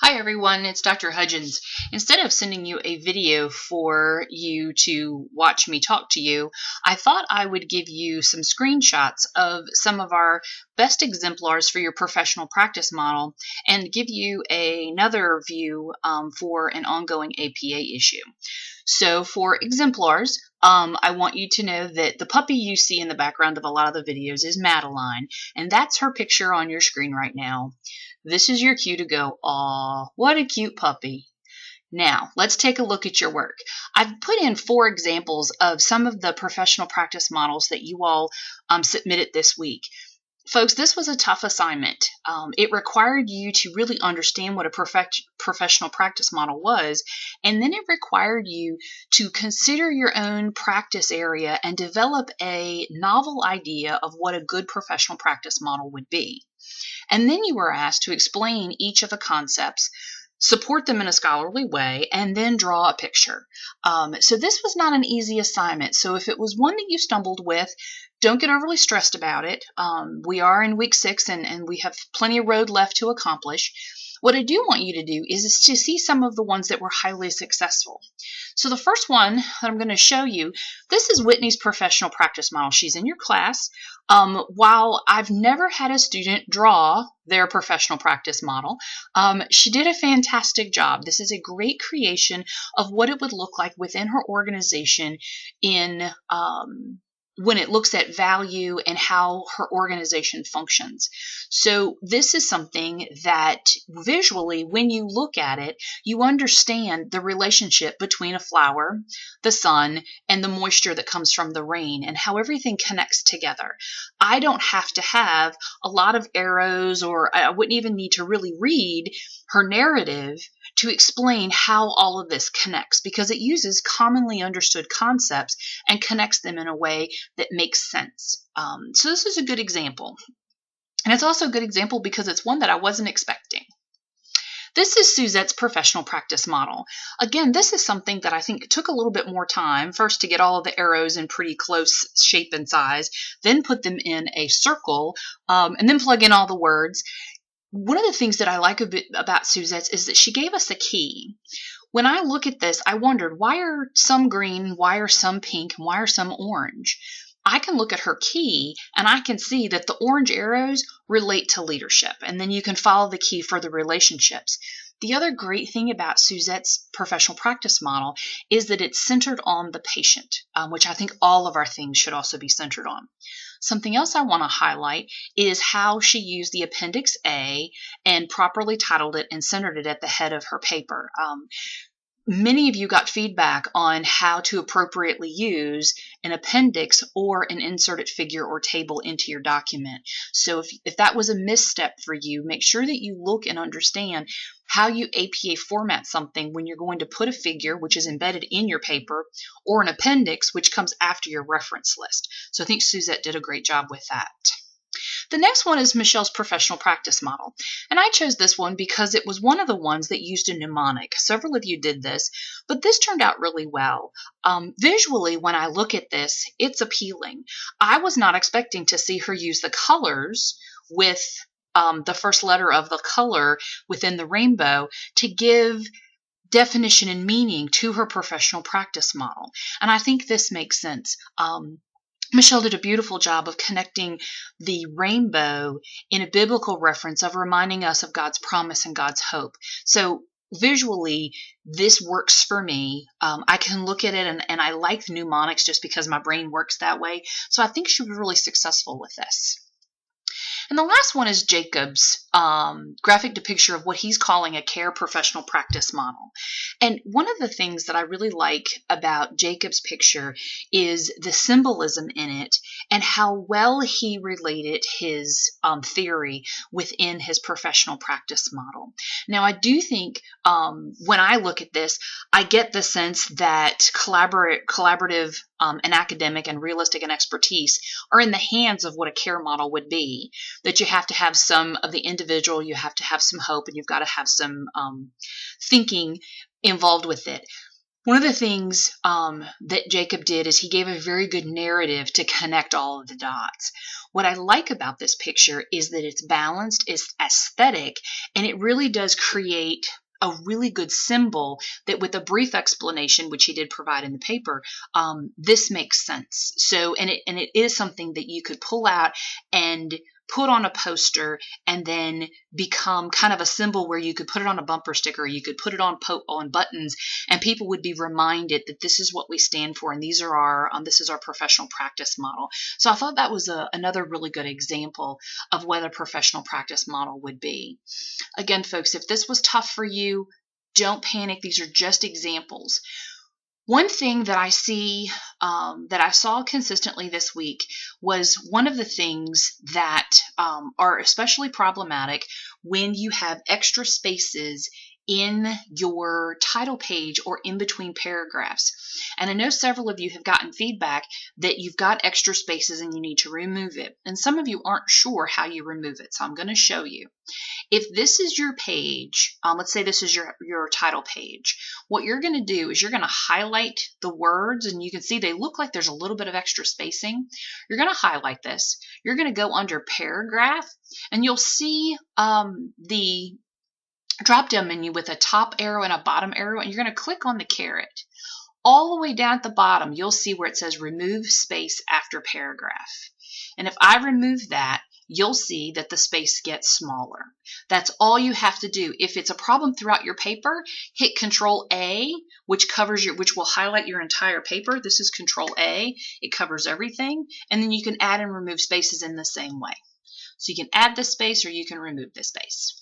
Hi everyone, it's Dr. Hudgens. Instead of sending you a video for you to watch me talk to you, I thought I would give you some screenshots of some of our best exemplars for your professional practice model and give you another view for an ongoing APA issue. So for exemplars, I want you to know that the puppy you see in the background of a lot of the videos is Madeline, and that's her picture on your screen right now. This is your cue to go, aw, what a cute puppy. Now, let's take a look at your work. I've put in 4 examples of some of the professional practice models that you all submitted this week. Folks, this was a tough assignment. It required you to really understand what a professional practice model was, and then it required you to consider your own practice area and develop a novel idea of what a good professional practice model would be. And then you were asked to explain each of the concepts, support them in a scholarly way, and then draw a picture. So this was not an easy assignment. So if it was one that you stumbled with, don't get overly stressed about it. We are in week 6 and we have plenty of road left to accomplish. What I do want you to do is to see some of the ones that were highly successful. So the first one that I'm going to show you, this is Whitney's professional practice model. She's in your class. While I've never had a student draw their professional practice model, she did a fantastic job. This is a great creation of what it would look like within her organization in when it looks at value and how her organization functions. So this is something that visually, when you look at it, you understand the relationship between a flower, the sun, and the moisture that comes from the rain and how everything connects together. I don't have to have a lot of arrows, or I wouldn't even need to really read her narrative to explain how all of this connects, because it uses commonly understood concepts and connects them in a way that makes sense. So this is a good example. And it's also a good example because it's one that I wasn't expecting. This is Suzette's professional practice model. Again, this is something that I think took a little bit more time, first to get all of the arrows in pretty close shape and size, then put them in a circle, and then plug in all the words. One of the things that I like a bit about Suzette's is that she gave us a key. When I look at this, I wondered, why are some green, why are some pink, and why are some orange? I can look at her key and I can see that the orange arrows relate to leadership, and then you can follow the key for the relationships. The other great thing about Suzette's professional practice model is that it's centered on the patient, which I think all of our things should also be centered on. Something else I want to highlight is how she used the Appendix A and properly titled it and centered it at the head of her paper. Many of you got feedback on how to appropriately use an appendix or an inserted figure or table into your document. So if that was a misstep for you, make sure that you look and understand how you APA format something when you're going to put a figure, which is embedded in your paper, or an appendix, which comes after your reference list. So I think Suzette did a great job with that. The next one is Michelle's professional practice model, and I chose this one because it was one of the ones that used a mnemonic. Several of you did this, but this turned out really well. Visually, when I look at this, it's appealing. I was not expecting to see her use the colors with the first letter of the color within the rainbow to give definition and meaning to her professional practice model, and I think this makes sense. Michelle did a beautiful job of connecting the rainbow in a biblical reference of reminding us of God's promise and God's hope. So visually, this works for me. I can look at it and I like the mnemonics just because my brain works that way. So I think she was really successful with this. And the last one is Jacob's graphic depiction of what he's calling a care professional practice model. And one of the things that I really like about Jacob's picture is the symbolism in it and how well he related his theory within his professional practice model. Now, I do think when I look at this, I get the sense that collaborative and academic and realistic and expertise are in the hands of what a care model would be. That you have to have some of the individual, you have to have some hope, and you've got to have some thinking involved with it. One of the things that Jacob did is he gave a very good narrative to connect all of the dots. What I like about this picture is that it's balanced, it's aesthetic, and it really does create a really good symbol that, with a brief explanation, which he did provide in the paper, this makes sense. So, and it is something that you could pull out and put on a poster and then become kind of a symbol where you could put it on a bumper sticker, you could put it on buttons, and people would be reminded that this is what we stand for, and these are our this is our professional practice model. So I thought that was another really good example of what a professional practice model would be. Again, folks, if this was tough for you, don't panic. These are just examples. One thing that I see, that I saw consistently this week, was one of the things that are especially problematic when you have extra spaces in your title page or in between paragraphs. And I know several of you have gotten feedback that you've got extra spaces and you need to remove it. And some of you aren't sure how you remove it, so I'm going to show you. If this is your page, let's say this is your title page, what you're going to do is you're going to highlight the words, and you can see they look like there's a little bit of extra spacing. You're going to highlight this. You're going to go under paragraph, and you'll see the drop-down menu with a top arrow and a bottom arrow, and you're going to click on the caret. All the way down at the bottom, you'll see where it says remove space after paragraph. And if I remove that, you'll see that the space gets smaller. That's all you have to do. If it's a problem throughout your paper, hit Control A, which will highlight your entire paper. This is Control A. It covers everything. And then you can add and remove spaces in the same way. So you can add the space or you can remove the space.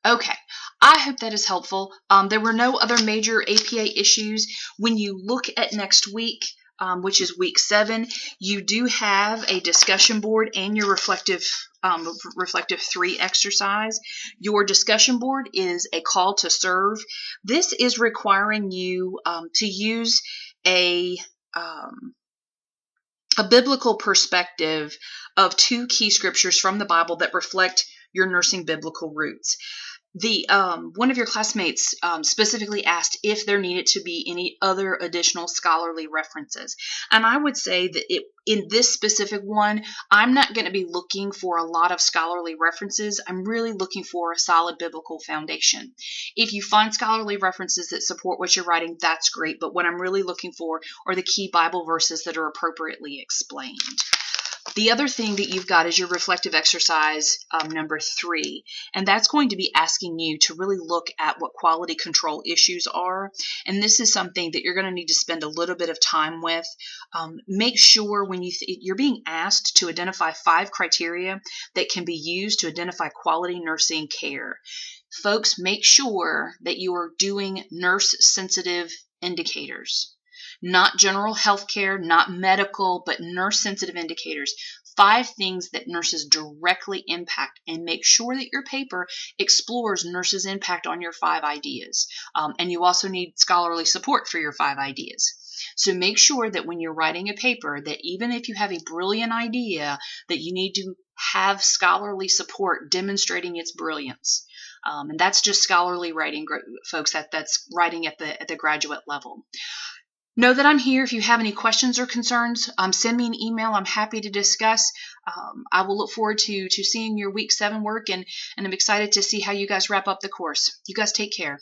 Okay, I hope that is helpful. There were no other major APA issues. When you look at next week, which is week 7, you do have a discussion board and your reflective 3 exercise. Your discussion board is a call to serve. This is requiring you to use a biblical perspective of 2 key scriptures from the Bible that reflect your nursing biblical roots. One of your classmates specifically asked if there needed to be any other additional scholarly references. And I would say that in this specific one, I'm not going to be looking for a lot of scholarly references. I'm really looking for a solid biblical foundation. If you find scholarly references that support what you're writing, that's great. But what I'm really looking for are the key Bible verses that are appropriately explained. The other thing that you've got is your reflective exercise number 3, and that's going to be asking you to really look at what quality control issues are, and this is something that you're going to need to spend a little bit of time with. Make sure when you're being asked to identify 5 criteria that can be used to identify quality nursing care. Folks, make sure that you are doing nurse-sensitive indicators. Not general health care, not medical, but nurse-sensitive indicators. 5 things that nurses directly impact, and make sure that your paper explores nurses' impact on your 5 ideas. And you also need scholarly support for your 5 ideas. So make sure that when you're writing a paper, that even if you have a brilliant idea, that you need to have scholarly support demonstrating its brilliance. And that's just scholarly writing, folks. That's writing at the graduate level. Know that I'm here. If you have any questions or concerns, send me an email. I'm happy to discuss. I will look forward to seeing your week 7 work, and I'm excited to see how you guys wrap up the course. You guys take care.